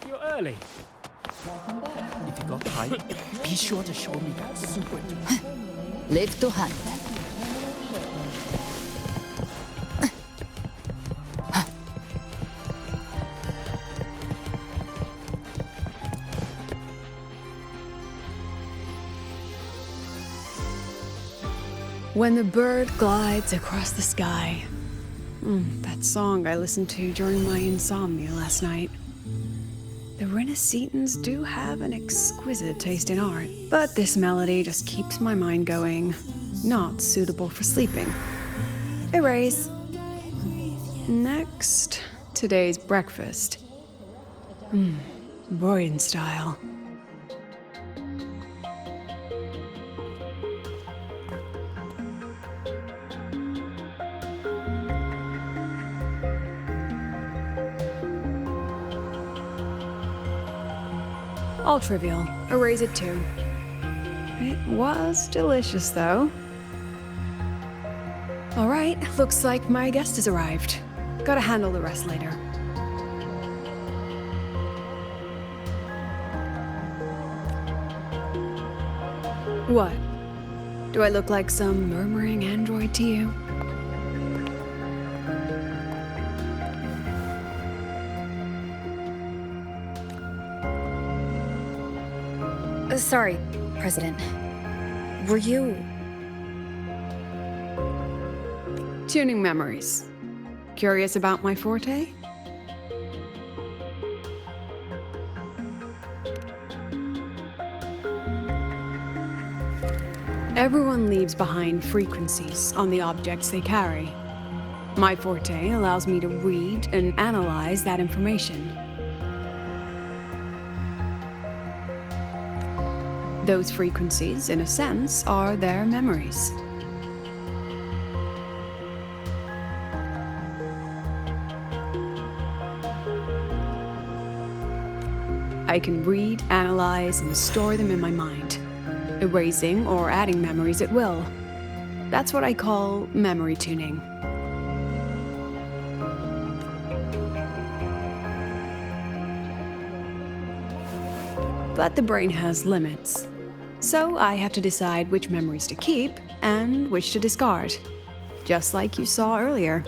You're early. If you got time, be sure to show me that super duper. Live to hunt. When the bird glides across the sky. That song I listened to during my insomnia last night. The Renaissance do have an exquisite taste in art, but this melody just keeps my mind going. Not suitable for sleeping. Erase. Next, today's breakfast. Boyan style. All trivial. Erase it too. It was delicious, though. All right, looks like my guest has arrived. Gotta handle the rest later. What? Do I look like some murmuring android to you? Sorry, President. Were you... Tuning memories. Curious about my forte? Everyone leaves behind frequencies on the objects they carry. My forte allows me to read and analyze that information. Those frequencies, in a sense, are their memories. I can read, analyze, and store them in my mind, erasing or adding memories at will. That's what I call memory tuning. But the brain has limits. So I have to decide which memories to keep and which to discard. Just like you saw earlier.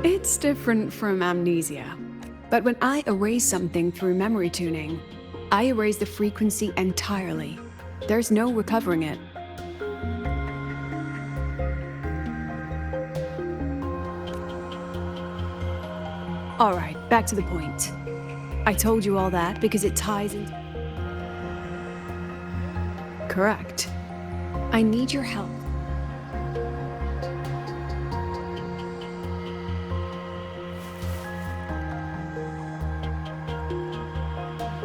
It's different from amnesia. But when I erase something through memory tuning, I erase the frequency entirely. There's no recovering it. All right, back to the point. I told you all that because it ties in. Correct. I need your help.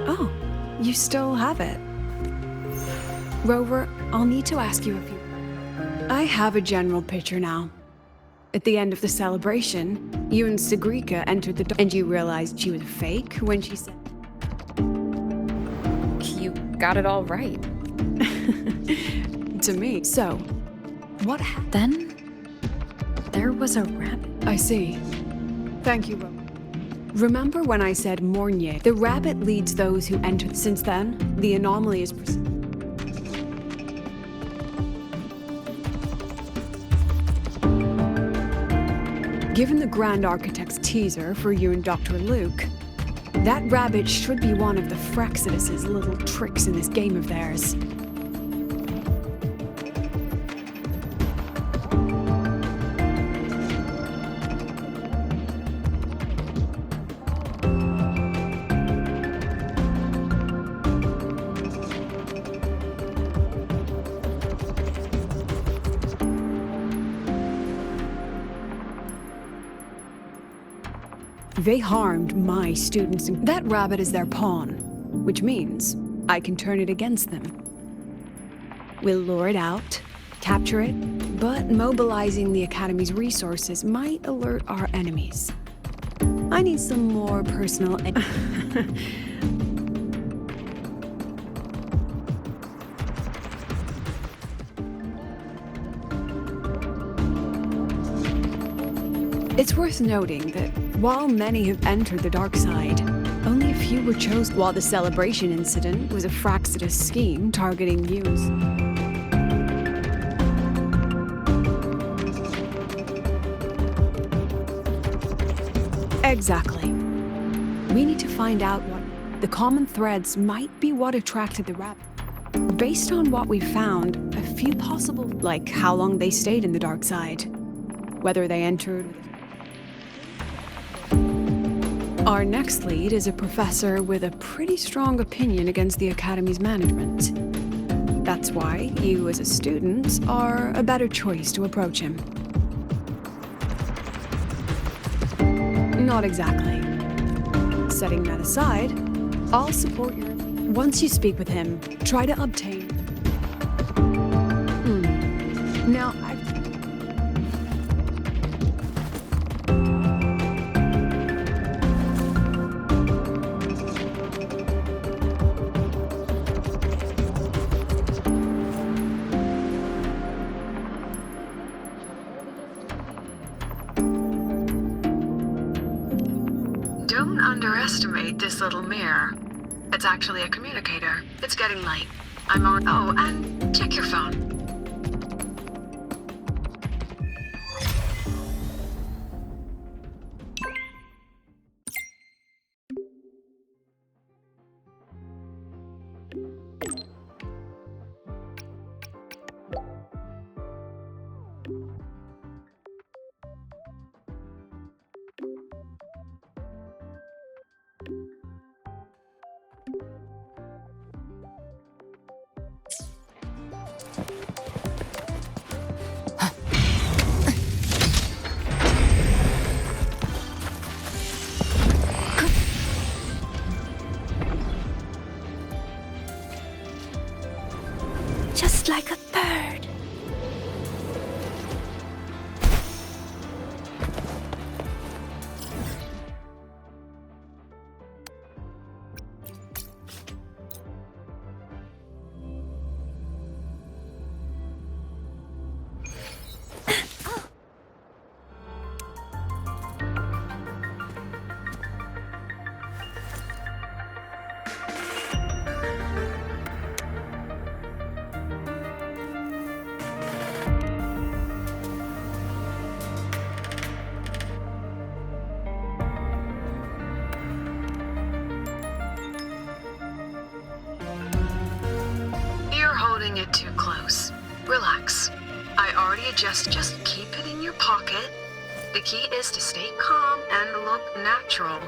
Oh, you still have it. Rover, I'll need to ask you a few. I have a general picture now. At the end of the celebration, you and Sigrika entered the door, and you realized she was fake when she said... You got it all right. To me. So, what happened? Then, there was a rabbit. I see. Thank you, Rover. Remember when I said Mornier? The rabbit leads those who enter. Since then, the anomaly is... Given the Grand Architect's teaser for you and Dr. Luke, that rabbit should be one of the Frexidus's little tricks in this game of theirs. They harmed my students. That rabbit is their pawn, which means I can turn it against them. We'll lure it out, capture it, but mobilizing the Academy's resources might alert our enemies. I need some more personal... It's worth noting that while many have entered the dark side, only a few were chosen. While the celebration incident was a Frexidus scheme targeting youths. Exactly. We need to find out what the common threads might be what attracted the rabbit. Based on what we found, a few possible, like how long they stayed in the dark side, whether they entered. Our next lead is a professor with a pretty strong opinion against the Academy's management. That's why you, as a student, are a better choice to approach him. Not exactly. Setting that aside, I'll support your... Once you speak with him, try to obtain... Now, don't underestimate this little mirror. It's actually a communicator. It's getting late. I'm on... Oh, and check your phone. Just like a bird. It too close. Relax. I already adjust. Just keep it in your pocket. The key is to stay calm and look natural.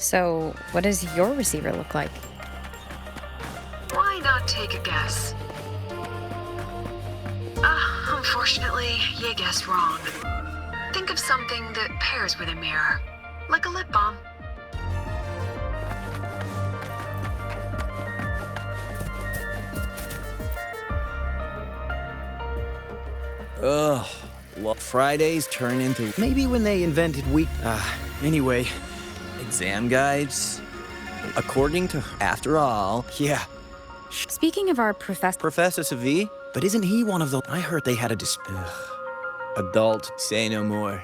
So, what does your receiver look like? Why not take a guess? Unfortunately, you guessed wrong. Think of something that pairs with a mirror, like a lip balm. Ugh. Well, Fridays turn into... Maybe when they invented week... Anyway, exam guides? According to... After all, yeah. Speaking of our professor... Professor Savi? But isn't he one of the... I heard they had a dispute. Adult, say no more.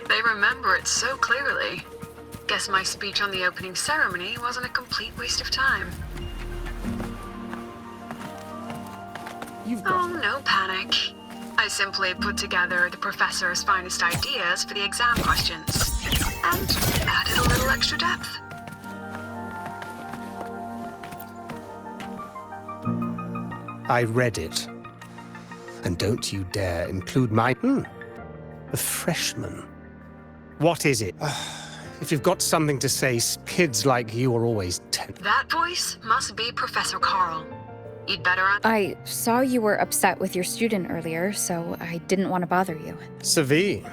They remember it so clearly. Guess my speech on the opening ceremony wasn't a complete waste of time. Oh, no panic. I simply put together the professor's finest ideas for the exam questions, and added a little extra depth. I read it. And don't you dare include my... A freshman. What is it? If you've got something to say, kids like you are always That voice must be Professor Carl. You'd better... I saw you were upset with your student earlier, so I didn't want to bother you. Savi.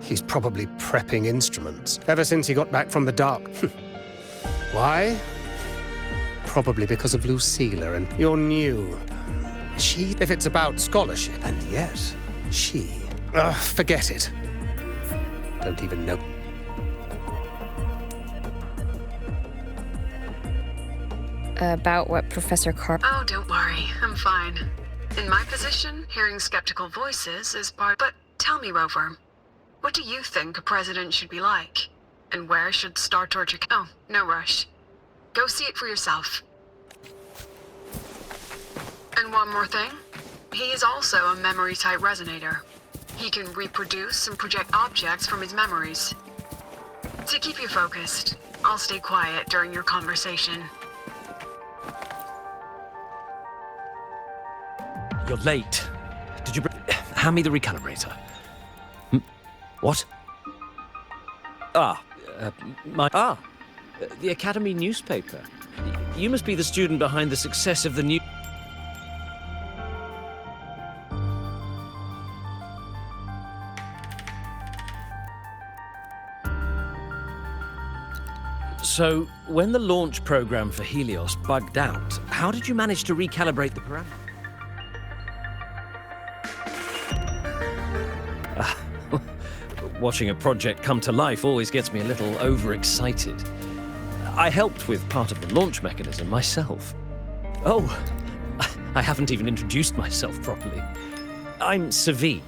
He's probably prepping instruments ever since he got back from the dark. Why? Probably because of Lucilla and you're new. She, if it's about scholarship, and yet, she... forget it. Don't even know. About what Professor Carl... Oh, don't worry. I'm fine. In my position, hearing skeptical voices is part... But tell me, Rover, what do you think a president should be like? And where should Star Torture... Oh, no rush. Go see it for yourself. And one more thing. He is also a memory-type resonator. He can reproduce and project objects from his memories. To keep you focused, I'll stay quiet during your conversation. You're late. Did you hand me the recalibrator? What? The Academy newspaper. You must be the student behind the success of the new... So, when the launch program for Helios bugged out, how did you manage to recalibrate the parameters? Watching a project come to life always gets me a little overexcited. I helped with part of the launch mechanism myself. Oh, I haven't even introduced myself properly. I'm Savi,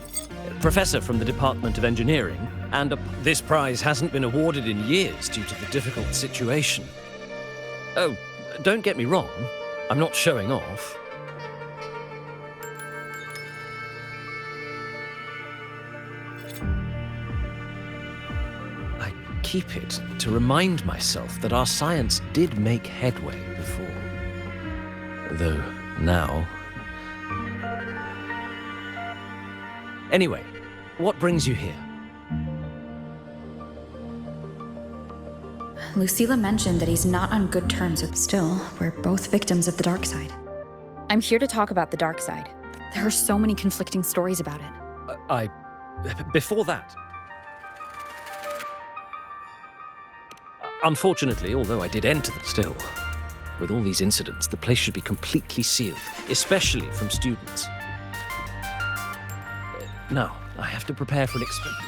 professor from the Department of Engineering, and this prize hasn't been awarded in years due to the difficult situation. Oh, don't get me wrong, I'm not showing off. I keep it to remind myself that our science did make headway before. Though now... Anyway, what brings you here? Lucilla mentioned that he's not on good terms with... Still, we're both victims of the dark side. I'm here to talk about the dark side. There are so many conflicting stories about it. Before that... Unfortunately, although I did enter them still, with all these incidents, the place should be completely sealed, especially from students. Now, I have to prepare for an experiment.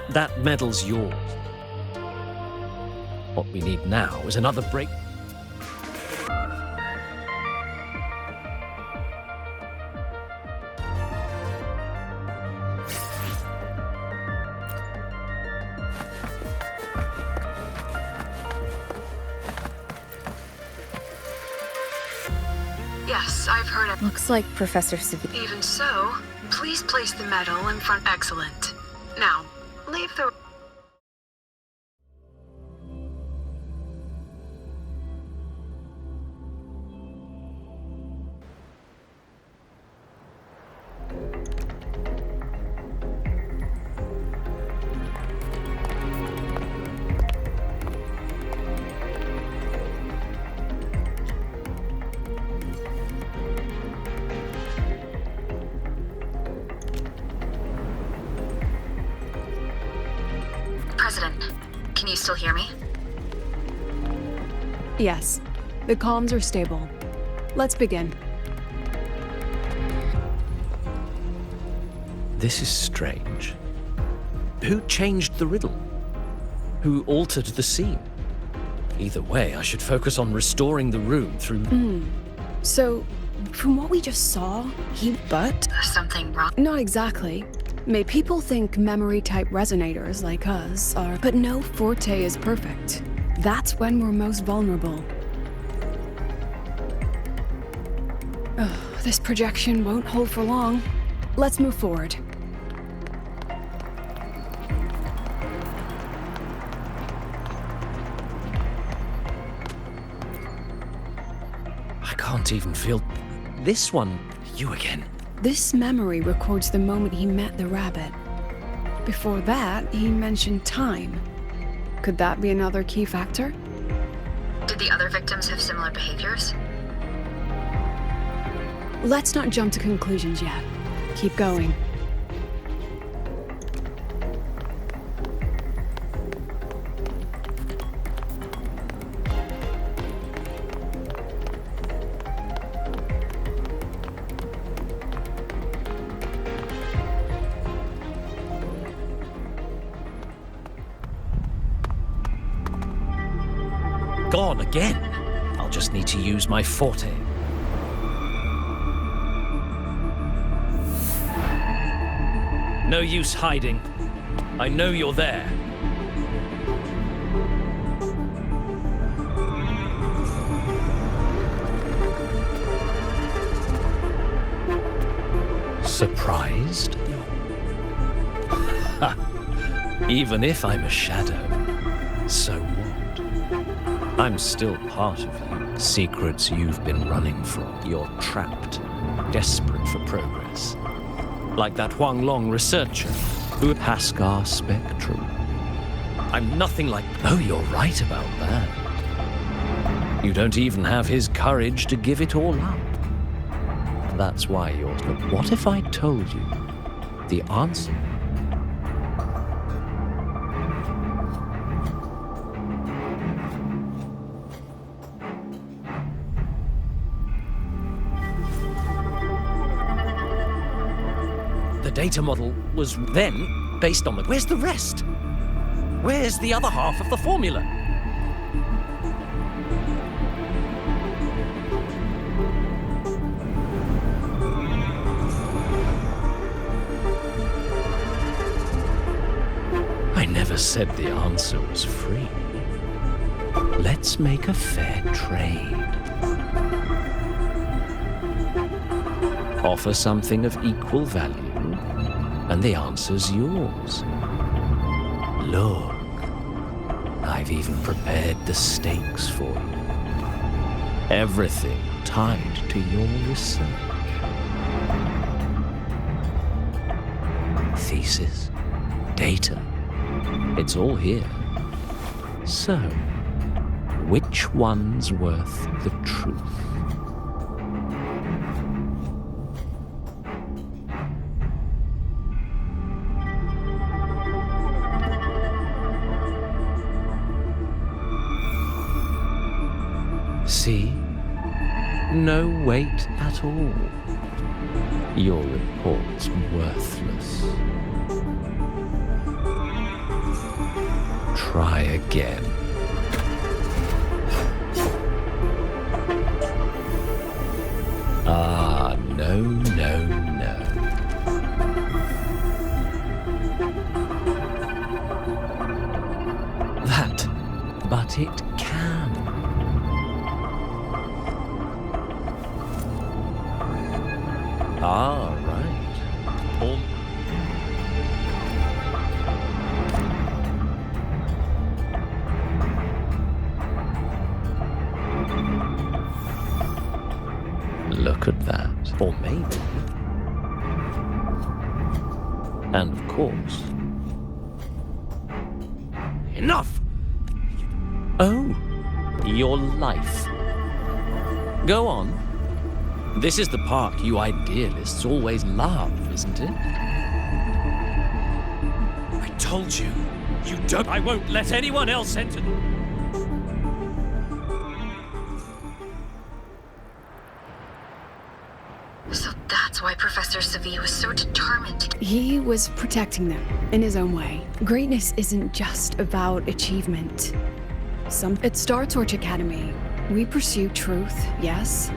That medal's yours. What we need now is another break. Yes, I've heard it. Looks like Professor Savi... Even so, please place the medal in front. Excellent. Now, leave the... still hear me? Yes, the comms are stable. Let's begin. This is strange. Who changed the riddle? Who altered the scene? Either way, I should focus on restoring the room through... So, from what we just saw, There's something wrong. Not exactly. May people think memory-type resonators like us are... But no forte is perfect. That's when we're most vulnerable. Ugh, this projection won't hold for long. Let's move forward. I can't even feel... This one, you again. This memory records the moment he met the rabbit. Before that, he mentioned time. Could that be another key factor? Did the other victims have similar behaviors? Let's not jump to conclusions yet. Keep going. Gone again. I'll just need to use my forte. No use hiding. I know you're there. Surprised? Ha! Even if I'm a shadow, so what? I'm still part of you. Secrets you've been running from. You're trapped, desperate for progress. Like that Huang Long researcher who Haskar Spectrum. I'm nothing like... Oh, you're right about that. You don't even have his courage to give it all up. That's why you're... But what if I told you the answer? The data model was then based on the... Where's the rest? Where's the other half of the formula? I never said the answer was free. Let's make a fair trade. Offer something of equal value, and the answer's yours. Look, I've even prepared the stakes for you. Everything tied to your research. Thesis, data, it's all here. So, which one's worth the truth? See? No weight at all. Your report's worthless. Try again. Ah, no, no, no. That, but it can. Ah, right. Look at that. Or maybe. And of course... Enough! Oh, your life. Go on. This is the part you idealists always love, isn't it? I told you, You don't. I won't let anyone else enter. So that's why Professor Savi was so determined. He was protecting them in his own way. Greatness isn't just about achievement. At Star Torch Academy, we pursue truth, yes,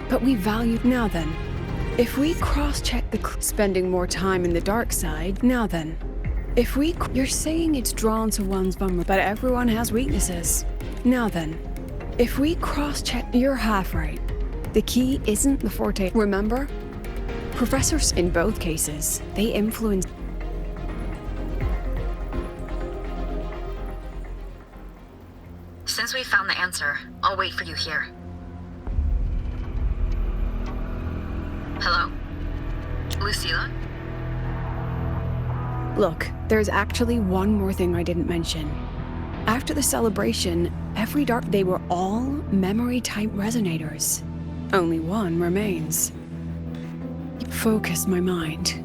but we value. Now then, if we cross-check spending more time in the dark side, now then, if we. You're saying it's drawn to one's vulnerability, but everyone has weaknesses. Now then, if we cross-check, you're half right. The key isn't the forte. Remember? Professors, in both cases, they influence. Since we found the answer, I'll wait for you here. Hello? Lucilla? Look, there's actually one more thing I didn't mention. After the celebration, they were all memory-type resonators. Only one remains. Focus my mind.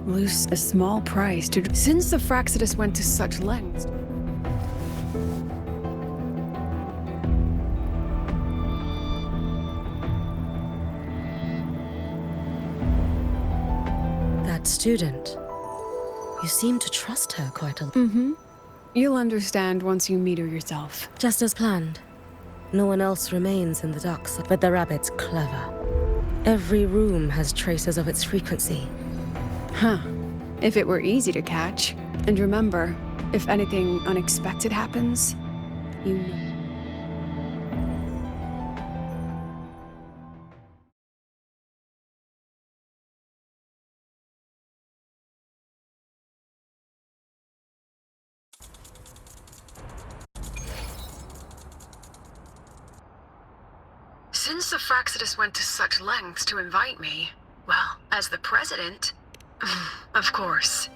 Loose a small price to. Since the Fraxidus went to such lengths. That student. You seem to trust her quite a lot. You'll understand once you meet her yourself. Just as planned. No one else remains in the dark side, but the rabbit's clever. Every room has traces of its frequency. Huh. If it were easy to catch. And remember, if anything unexpected happens, you know. Since the Fraxidus went to such lengths to invite me, well, as the president, of course.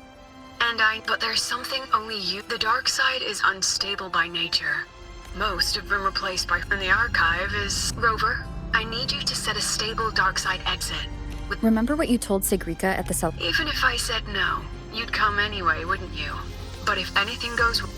But there's something only you. The dark side is unstable by nature. Most have been replaced by. And the archive is. Rover, I need you to set a stable dark side exit. Remember what you told Sigrika at the cell? Even if I said no, you'd come anyway, wouldn't you? But if anything goes wrong.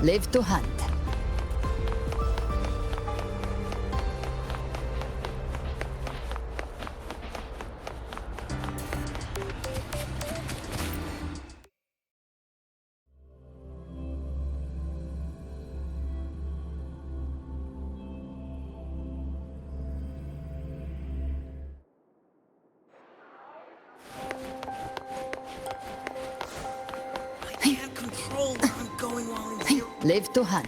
Live to hunt. Live to hunt.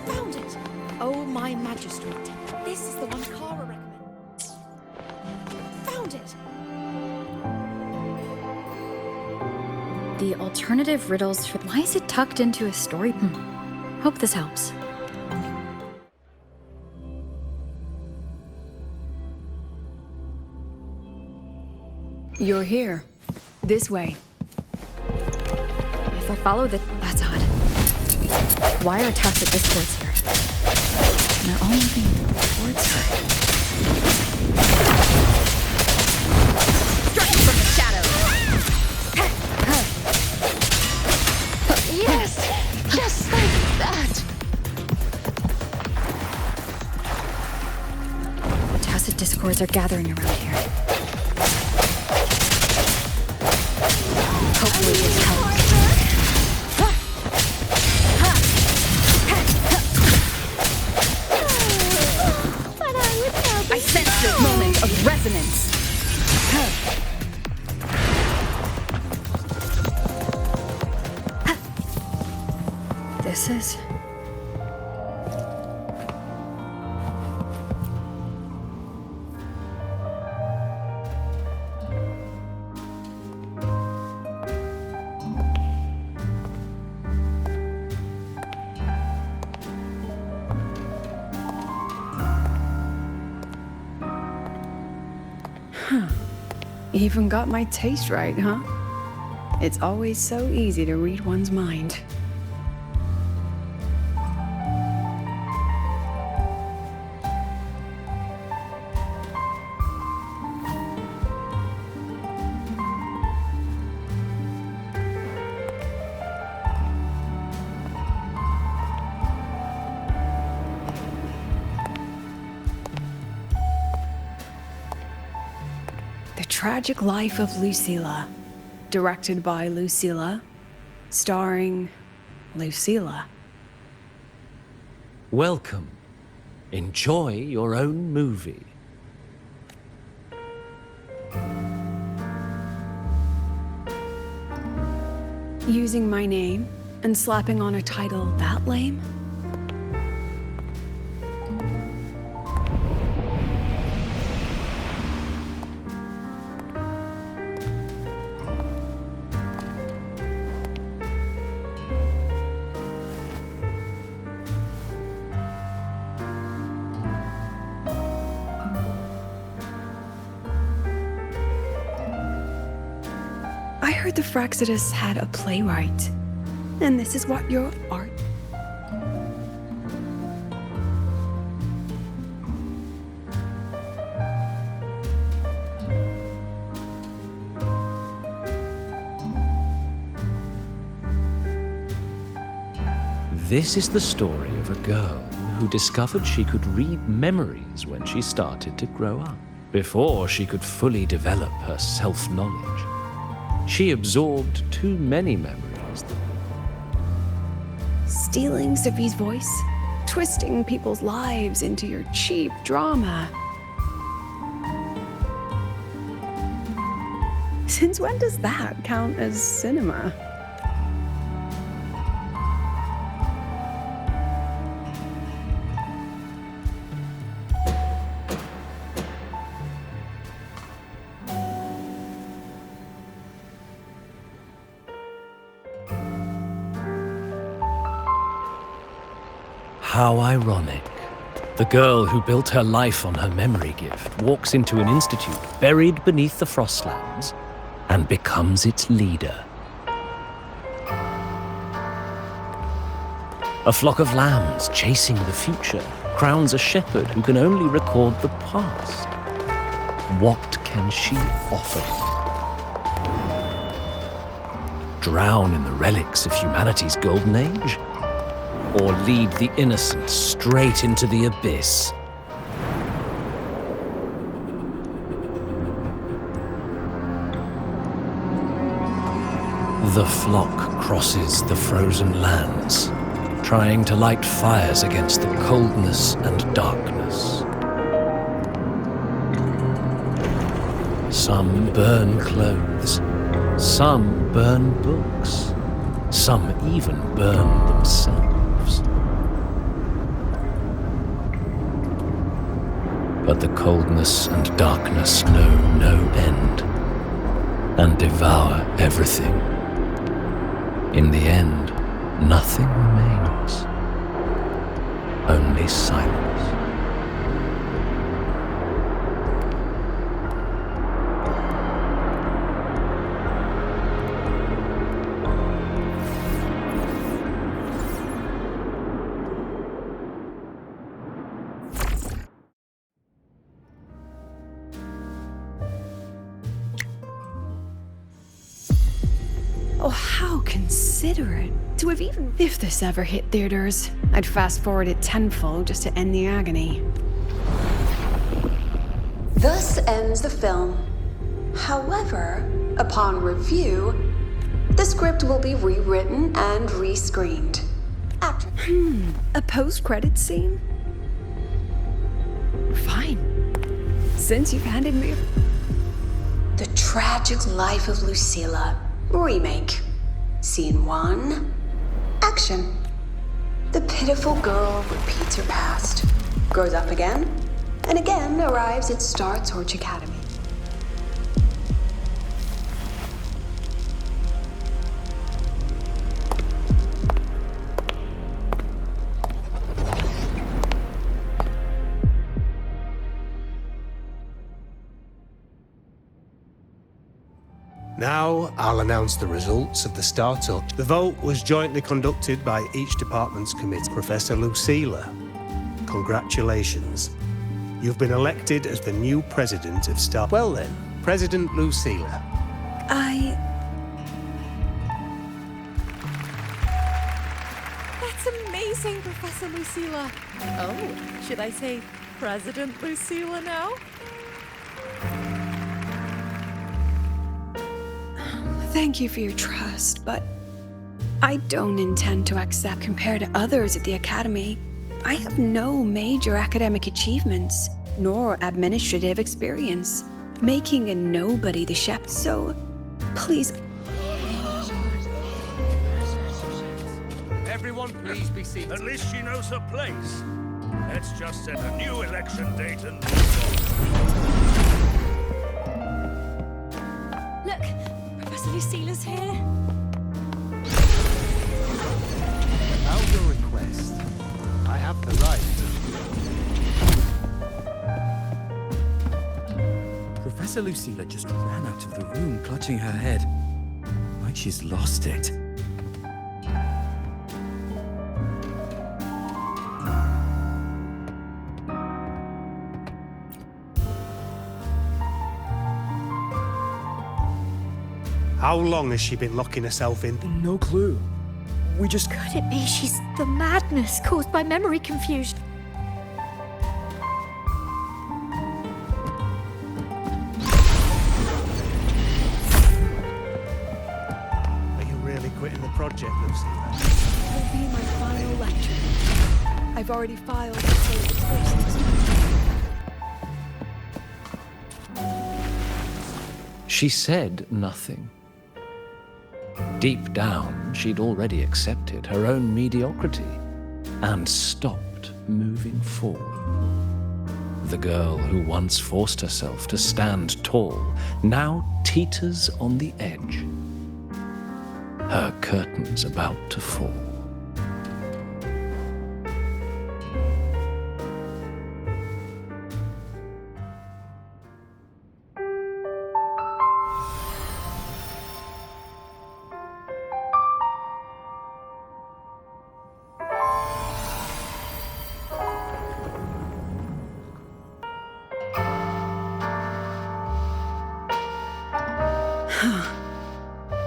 Found it! Oh, my magistrate. This is the one Kara recommended. Found it! The alternative riddles for. Why is it tucked into a story? Hope this helps. You're here. This way. If I follow the. That's odd. Why are tacit discords here? And they're all moving towards her. Strike from the shadows! Yes! Just like that! Tacit discords are gathering around here. Hopefully this helps. I sense this moment of resonance. This is... Even got my taste right, huh? It's always so easy to read one's mind. The Tragic Life of Lucilla, directed by Lucilla, starring Lucilla. Welcome. Enjoy your own movie. Using my name and slapping on a title that lame? I heard the Fraxidus had a playwright, and this is what your art... This is the story of a girl who discovered she could read memories when she started to grow up, before she could fully develop her self-knowledge. She absorbed too many memories. Stealing Sophie's voice, twisting people's lives into your cheap drama. Since when does that count as cinema? How ironic. The girl who built her life on her memory gift walks into an institute buried beneath the Frostlands and becomes its leader. A flock of lambs chasing the future crowns a shepherd who can only record the past. What can she offer? Drown in the relics of humanity's golden age? Or lead the innocent straight into the abyss? The flock crosses the frozen lands, trying to light fires against the coldness and darkness. Some burn clothes, some burn books, some even burn themselves. But the coldness and darkness know no end, and devour everything. In the end, nothing remains, only silence. Oh, how considerate. To have even... If this ever hit theaters, I'd fast forward it tenfold just to end the agony. Thus ends the film. However, upon review, the script will be rewritten and rescreened. After... A post-credits scene? Fine. Since you've handed me... The Tragic Life of Lucilla. Remake. Scene 1. Action. The pitiful girl repeats her past, grows up again, and again arrives at Star Torch Academy. Now, I'll announce the results of the startup. The vote was jointly conducted by each department's committee. Professor Lucilla, congratulations. You've been elected as the new president of Star... Well then, President Lucilla. That's amazing, Professor Lucilla. Oh, should I say President Lucilla now? Thank you for your trust, but I don't intend to accept. Compared to others at the Academy, I have no major academic achievements, nor administrative experience, making a nobody the chef. So, please... Everyone please be seated. At least she knows her place. Let's just set a new election date and Look, Professor Lucilla's here. Without your request, I have the right. Professor Lucilla just ran out of the room, clutching her head. Like she's lost it. How long has she been locking herself in? No clue. We just... Could it be she's the madness caused by memory confusion? Are you really quitting the project, Lucilla? Will be my final lecture. I've already filed the first. She said nothing. Deep down, she'd already accepted her own mediocrity and stopped moving forward. The girl who once forced herself to stand tall now teeters on the edge. Her curtains about to fall.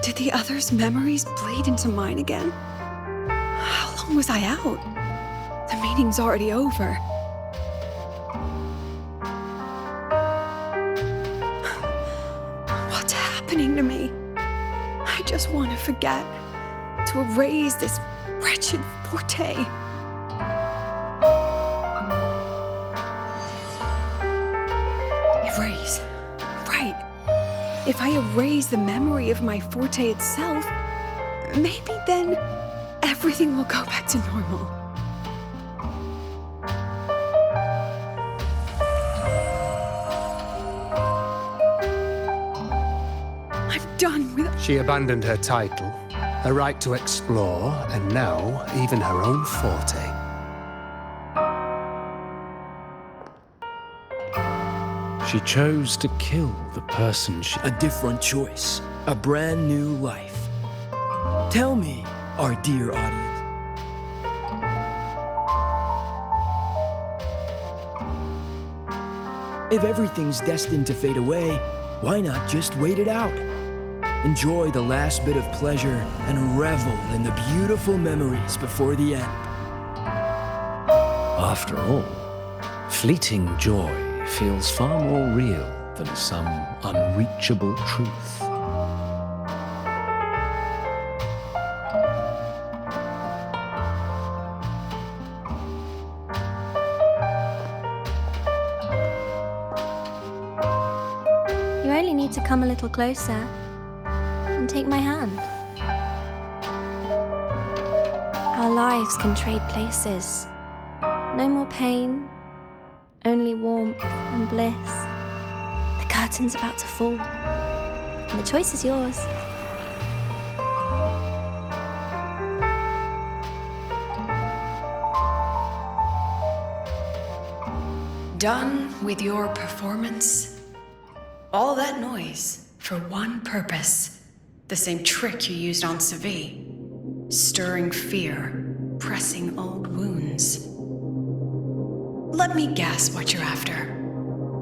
Did the others' memories bleed into mine again? How long was I out? The meeting's already over. What's happening to me? I just want to forget, to erase this wretched forte. Erase. Right. If I erase the memory of my forte itself, maybe then everything will go back to normal. I'm done with... She abandoned her title, her right to explore, and now even her own forte. She chose to kill the person she... A different choice. A brand new life. Tell me, our dear audience. If everything's destined to fade away, why not just wait it out? enjoy the last bit of pleasure, and revel in the beautiful memories before the end. After all, fleeting joy feels far more real than some unreachable truth. You only need to come a little closer and take my hand. Our lives can trade places. No more pain, only warmth and bliss. The curtain's about to fall, and the choice is yours. Done with your performance? All that noise for one purpose. The same trick you used on Savi. Stirring fear, pressing old wounds. Let me guess what you're after.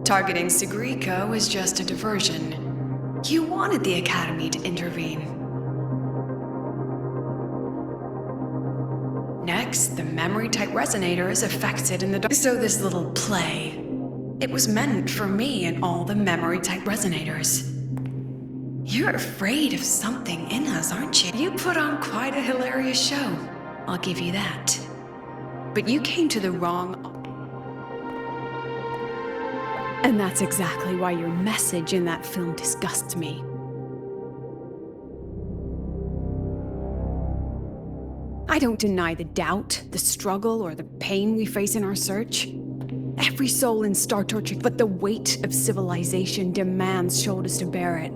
Targeting Sigrika was just a diversion. You wanted the Academy to intervene. Next, the memory-type resonator is affected in the dark. So this little play, it was meant for me and all the memory-type resonators. You're afraid of something in us, aren't you? You put on quite a hilarious show, I'll give you that. But you came to the wrong... And that's exactly why your message in that film disgusts me. I don't deny the doubt, the struggle, or the pain we face in our search. Every soul in Star Torture, but the weight of civilization demands shoulders to bear it.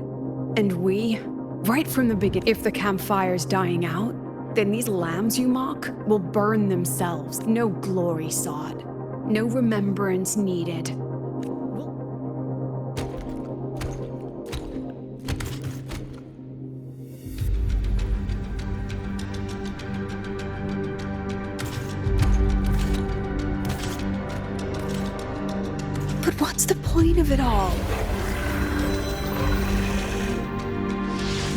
And we, right from the beginning, if the campfire's dying out, then these lambs you mock will burn themselves. No glory sought, no remembrance needed. But what's the point of it all?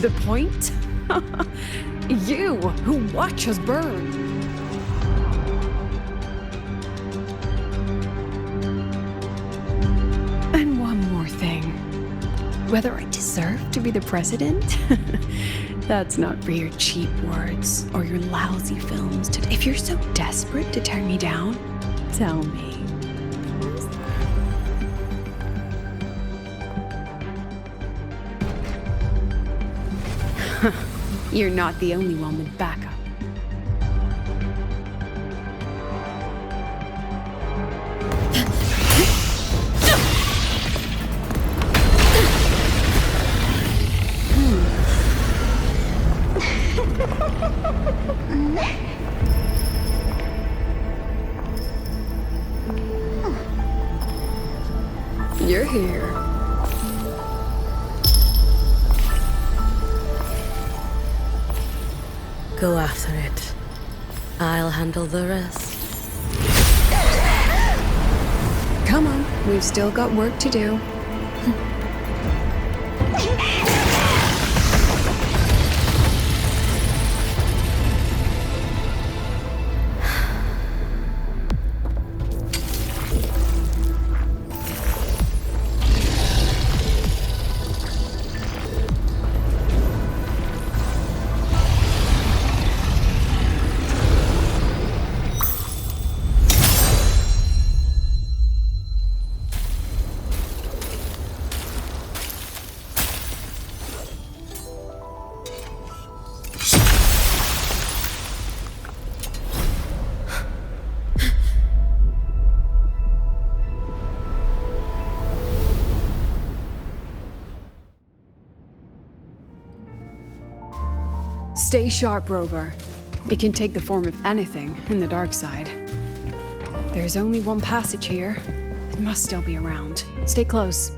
The point? You, who watch us burn. And one more thing. Whether I deserve to be the president? That's not for your cheap words or your lousy films. If you're so desperate to tear me down, tell me. You're not the only one with backup. You're here. Go after it. I'll handle the rest. Come on, we've still got work to do. Stay sharp, Rover. It can take the form of anything in the dark side. There's only one passage here. It must still be around. Stay close.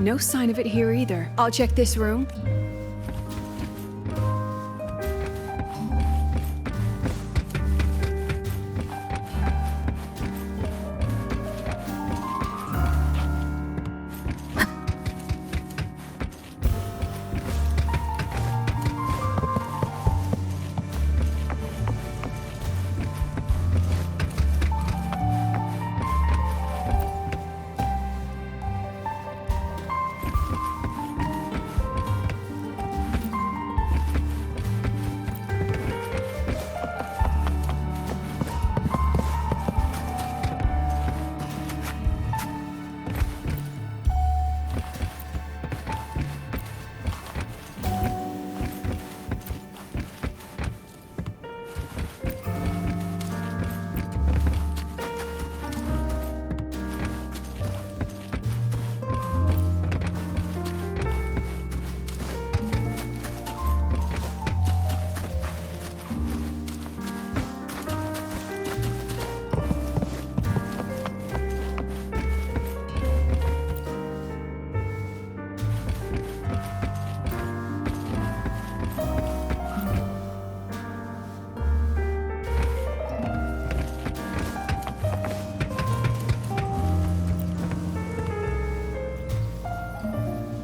No sign of it here either. I'll check this room.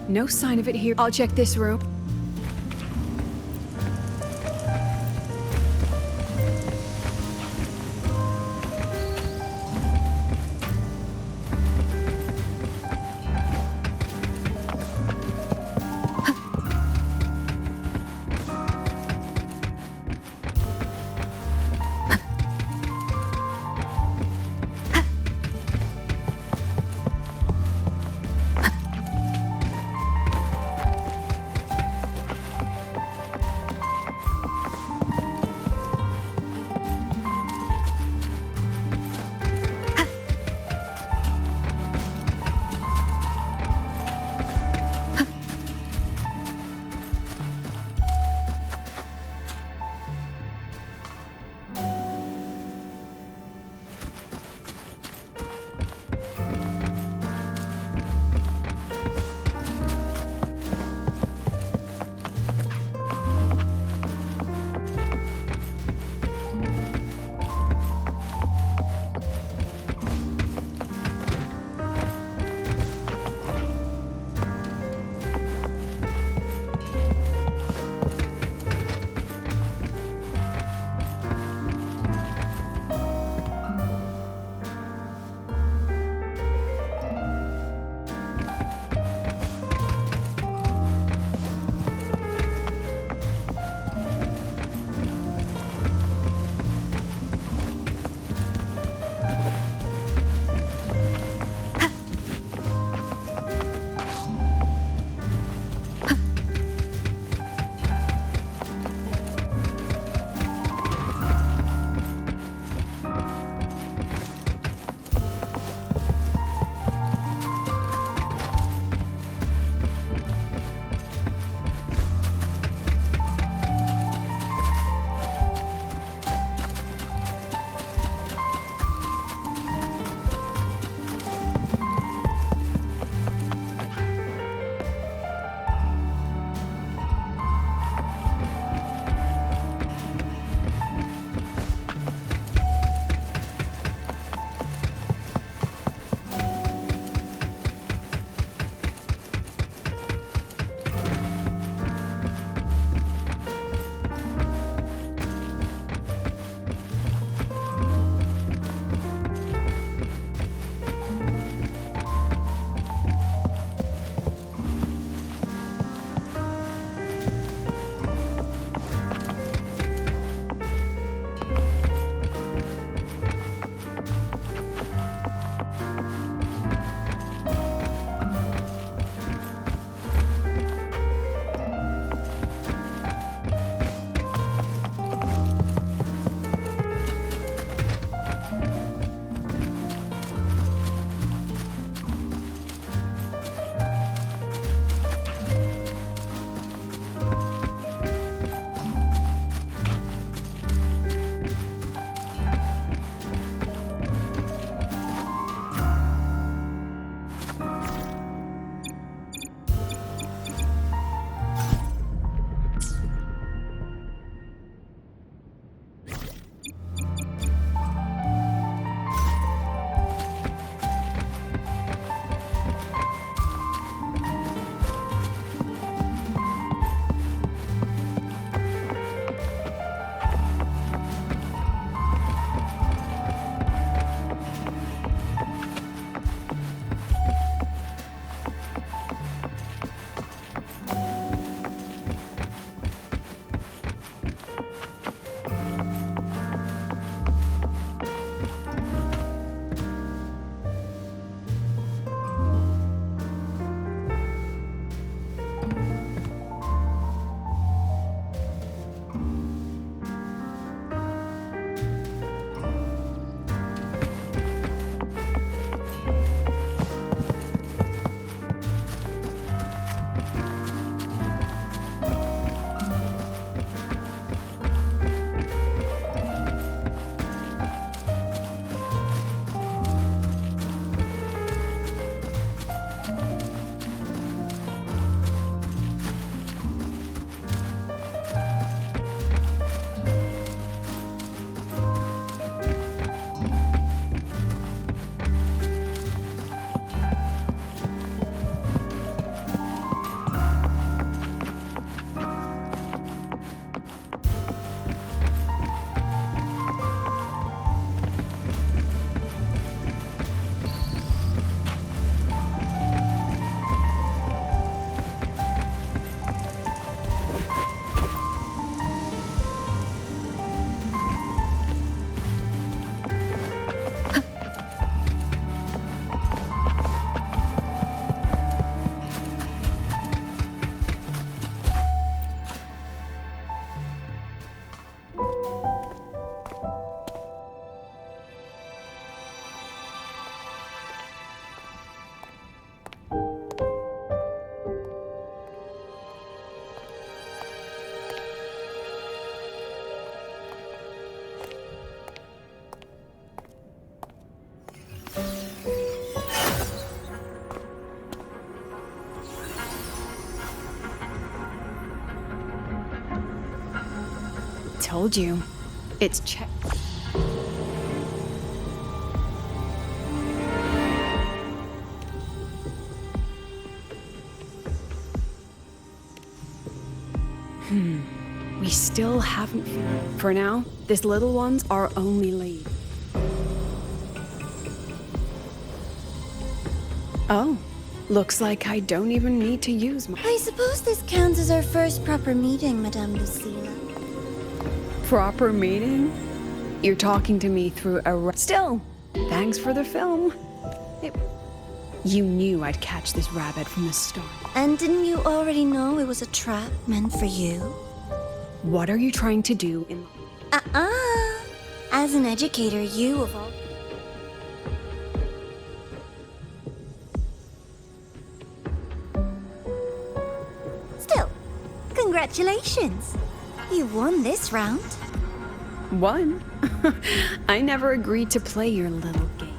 No sign of it here. I'll check this room. told you. It's check. We still haven't. For now, this little one's our only lead. Oh, looks like I don't even need to use my. I suppose this counts as our first proper meeting, Madame Lucilla. Proper meeting? You're talking to me through a. Still, thanks for the film. You knew I'd catch this rabbit from the start. And didn't you already know it was a trap meant for you? What are you trying to do in... As an educator, you of all... Still, congratulations. You won this round. Won? I never agreed to play your little game.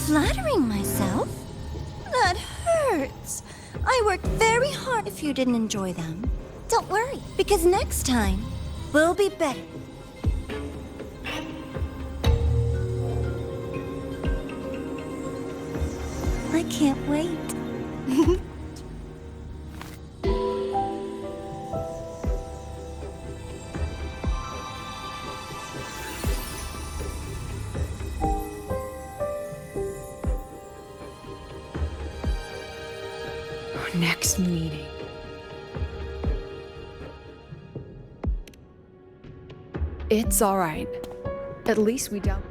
Flattering myself? That hurts. I worked very hard if you didn't enjoy them. Don't worry, because next time, we'll be better. I can't wait. Next meeting. It's all right. At least we dealt.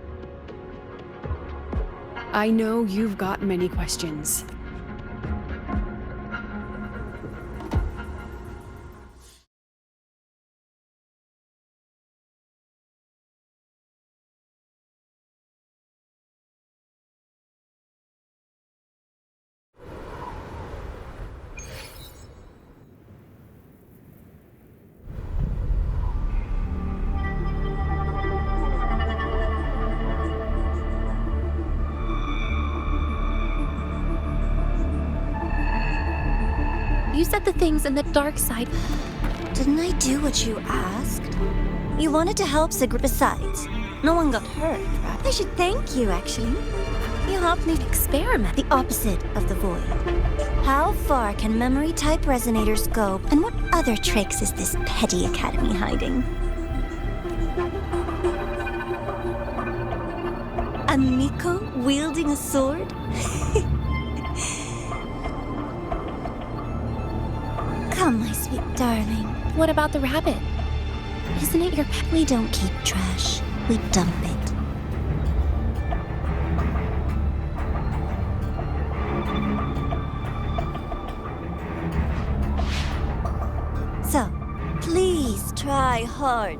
I know you've got many questions. You said the things in the dark side. Didn't I do what you asked? You wanted to help Sigrid. Besides, no one got hurt, right? I should thank you, actually. You helped me experiment. The opposite of the void. How far can memory-type resonators go? And what other tricks is this petty academy hiding? A Miko wielding a sword? Come, my sweet darling. What about the rabbit? Isn't it your pet? We don't keep trash. We dump it. So, please try hard.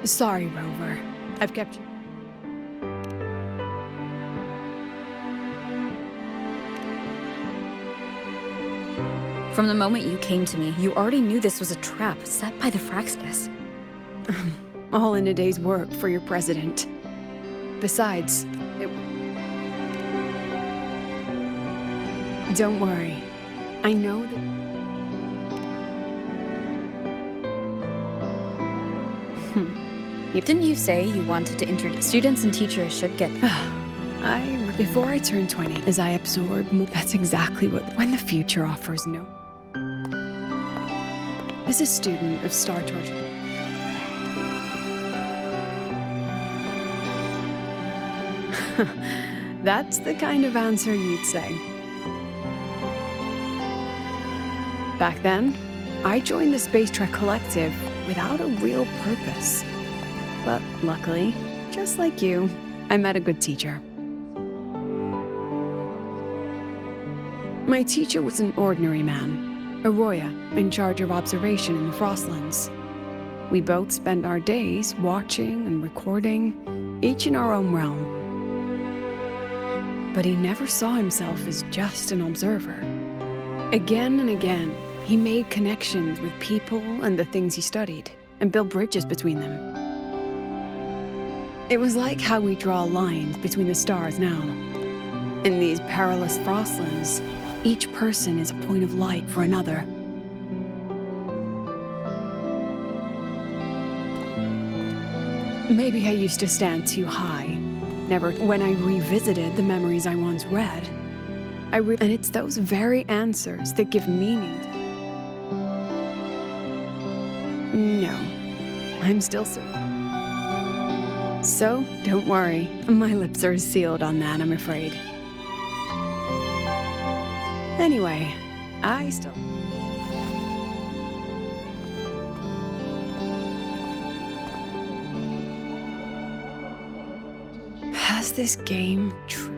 Sorry, Rover. I've kept you. From the moment you came to me, you already knew this was a trap set by the Fraxis. All in a day's work for your president. Besides, don't worry. I know that... Didn't you say you wanted to introduce students and teachers should get... Before I turn 20, as I absorb more... That's exactly what... When the future offers no... As a student of Star Torture... That's the kind of answer you'd say. Back then, I joined the Space Trek Collective without a real purpose. But luckily, just like you, I met a good teacher. My teacher was an ordinary man, a Roya, in charge of observation in the Frostlands. We both spent our days watching and recording, each in our own realm. But he never saw himself as just an observer. Again and again, he made connections with people and the things he studied, and built bridges between them. It was like how we draw lines between the stars now. In these perilous Frostlands, each person is a point of light for another. Maybe I used to stand too high. When I revisited the memories I once read, and it's those very answers that give meaning. No, I'm still so. So, don't worry. My lips are sealed on that, I'm afraid. Anyway, I still... Has this game truly